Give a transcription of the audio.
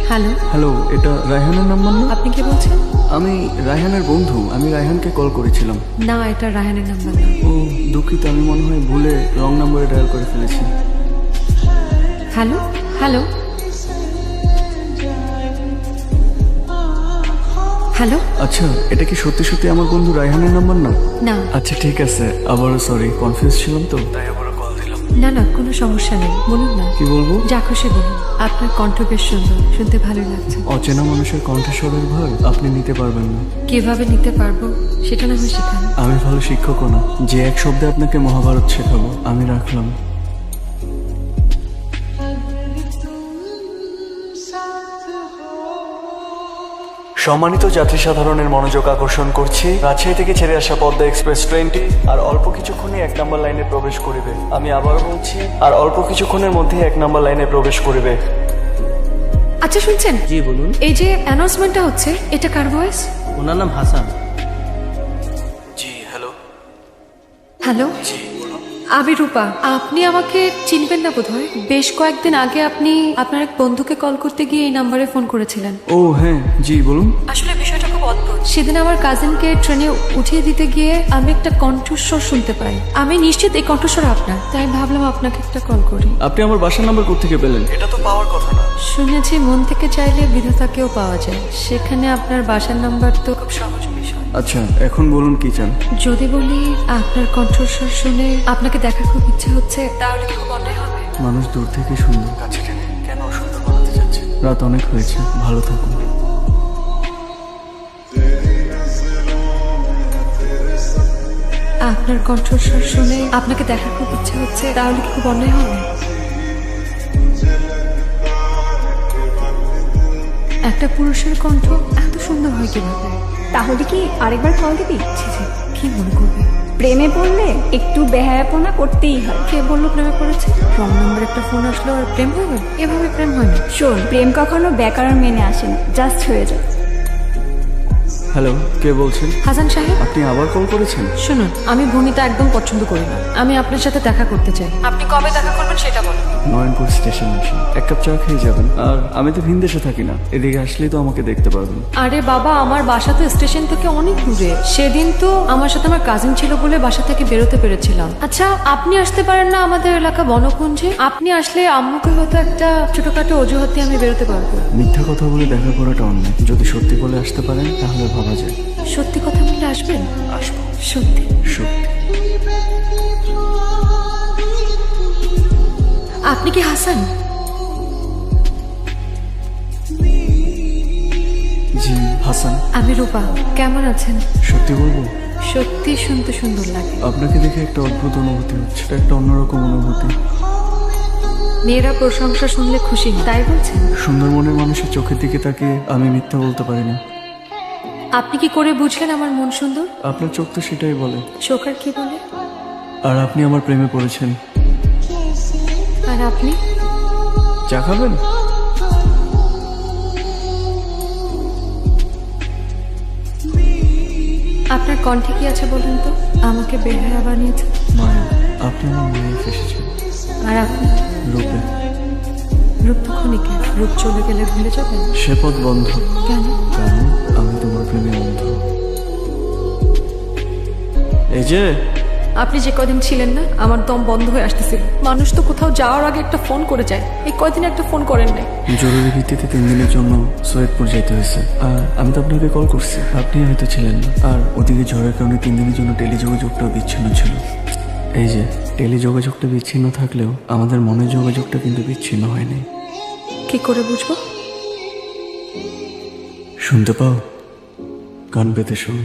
Hello hello, এটা রায়হানের number না? আপনি কে বলছেন? আমি রায়হানের বন্ধু। আমি রায়হানকে কল করেছিলাম। না, এটা রায়হানের নাম্বার না। ও দুঃখিত, আমি মনে হয় ভুলে রং নাম্বারে ডায়াল করে ফেলেছি। Hello hello hello. আচ্ছা, এটা কি সত্যি সত্যি আমার বন্ধু রায়হানের নাম্বার না? না আচ্ছা ঠিক আছে, আবারও সরি, কনফিউজ ছিলাম তো তাই আবারও কল দিলাম। না না, কোনো সমস্যা নেই, বলুন না। কি বলবো? যা খুশি বলুন। আপনার কণ্ঠ বেশ সুন্দর, শুনতে ভালো লাগছে। অচেনা মানুষের কণ্ঠস্বরের ভার আপনি নিতে পারবেন না। কিভাবে নিতে পারবো সেটা না হয় শেখান। আমি ভালো শিক্ষকও না যে এক শব্দে আপনাকে মহাভারত শেখাবো। আমি রাখলাম। সম্মানিত যাত্রী সাধারণের মনোযোগ আকর্ষণ করছি, রাজশাহী থেকে ছেড়ে আসা পদ্মা এক্সপ্রেস ট্রেনটি আর অল্প কিছুক্ষণে 1 নম্বর লাইনে প্রবেশ করিবে। আমি আবারও বলছি, আর অল্প কিছুক্ষণের মধ্যে 1 নম্বর লাইনে প্রবেশ করিবে। আচ্ছা শুনছেন? জি বলুন। এই যে অ্যানাউন্সমেন্টটা হচ্ছে, এটা কার ভয়েস? ওনার নাম হাসান। জি হ্যালো। হ্যালো, আমি রূপা। আপনি আমাকে চিনবেন না বোধহয়। বেশ কয়েকদিন আগে আপনি আপনার এক বন্ধুকে কল করতে গিয়ে এই নাম্বারে ফোন করেছিলেন। ও হ্যাঁ, জি বলুন। আসলে বিষয়টা খুব অদ্ভুত। সেদিন আমার কাজিনকে ট্রেনে উঠিয়ে দিতে গিয়ে আমি একটা কণ্ঠস্বর শুনতে পাই। আমি নিশ্চিত এই কণ্ঠস্বর আপনার, তাই ভাবলাম আপনাকে একটা কল করি। আপনি আমার বাসার নাম্বার কোত্থেকে পেলেন? এটা তো পাওয়ার কথা না। শুনেছি মন থেকে চাইলে বিধাতাকেও পাওয়া যায়, সেখানে আপনার বাসার নাম্বার তো খুব সহজ বিষয়। আচ্ছা এখন বলুন কি চান? যদি বলি আপনার কণ্ঠস্বর শুনে আপনাকে দেখার খুব ইচ্ছে হচ্ছে, তাহলে কি খুব অন্যায় হবে? মানুষ দূর থেকে সুন্দর, কাছে টেনে কেন অসুন্দর বানাতে যাচ্ছে? রাত অনেক হয়েছে, ভালো থাকুন। আপনার কণ্ঠস্বর শুনে আপনাকে দেখার খুব ইচ্ছে হচ্ছে, তাহলে কি খুব অন্যায় হবে? একটা পুরুষের কণ্ঠ এত সুন্দর হয় কিভাবে? তাহলে কি আরেকবার কল দিবি? ছি ছি, কি মনে করবে? প্রেমে পড়লে একটু বেহায়াপনা করতেই হয়। কে বললো প্রেমে পড়েছে? রং নাম্বার একটা ফোন আসলো আর প্রেম হয়ে গেল? এভাবে প্রেম হয় না। শোন, প্রেম কখনো ব্যাকরণ মেনে আসে না, জাস্ট হয়ে যায়। হ্যালো, কে বলছেন? হাসান সাহেব, আপনি আবার কল করেছেন? শুনুন, আমি ভূমিতা একদম পছন্দ করি না। আমি আপনার সাথে দেখা করতে চাই। আপনি কবে দেখা করবেন সেটা বলুন। নয়নপুর স্টেশন আসুন, 1 কাপ চা খেয়ে যাবেন। আর আমি তো ভিনদেশে থাকি না, এদিকে আসলেই তো আমাকে দেখতে পারবেন। আরে বাবা, আমার বাসা তো স্টেশন থেকে অনেক দূরে। সেদিন তো আমার সাথে আমার কাজিন ছিল বলে বাসা থেকে বেরোতে পেরেছিলাম। আচ্ছা, আপনি আসতে পারেন না আমাদের এলাকা বনকুঞ্জে? আপনি আসলে আম্মুকে হয়তো একটা ছোটখাটো অজুহাত দিয়ে আমি বেরোতে পারবো। মিথ্যা কথা বলে দেখা করাটা অন্যায়। যদি সত্যি বলে আসতে পারেন তাহলে ভাবা যায়। সত্যি কথা বললে আসবেন? আসবো। সত্যি? সত্যি। আপনি কি হাসান? জি হাসান। আমি রূপা। কেমন আছেন? সত্যি বলবো, সত্যি শুনতে সুন্দর লাগে। আপনাকে দেখে একটা অদ্ভুত অনুভূতি হচ্ছে। এটা একটা অন্যরকম অনুভূতি। মেয়েরা প্রশংসা শুনলে খুশি হয়, তাই বলছেন? সুন্দর মনের মানুষের চোখের দিকে তাকিয়ে আমি মিথ্যা বলতে পারি না। আপনি কি করে বুঝলেন আমার মন সুন্দর? আপনার চোখ তো সেটাই বলে। চোখ আর কি বলে? আর আপনি আমার প্রেমে পড়েছেন। আর আপনি? চা খাবেন? আপনার কণ্ঠে কি আছে বলুন তো? আমাকে বেহায়া বানিয়েছে। মায়া, আপনি আমার মায়ে ফেসেছেন। আর আপনি? রূপে। রূপ তো ক্ষণিকে, রূপ চলে গেলে ভুলে যাবেন। সে পথ বন্ধ। কেন? কারণ আমি তোমার প্রেমে অন্ধ। এই যে আপনি যে কদিন ছিলেন না, আমার দম বন্ধ হয়ে আসতেছিল। মানুষ তো কোথাও যাওয়ার আগে একটা ফোন করে যায়, এই কয়দিন একটা ফোন করেন নাই। জরুরি ভিত্তিতে 3 দিনের জন্য সৈয়দপুর যেতে হয়েছে। আর আমি তো আপনাকে কল করছি, আপনি হয়তো ছিলেন না। আর ওদিকে ঝড়ের কারণে 3 দিনের জন্য টেলিযোগাযোগটাও বিচ্ছিন্ন ছিল। এই যে টেলিযোগাযোগটা বিচ্ছিন্ন থাকলেও আমাদের মনের যোগাযোগটা কিন্তু বিচ্ছিন্ন হয়নি। কি করে বুঝবো? শুনতে পাও? কান পেতে শোনো।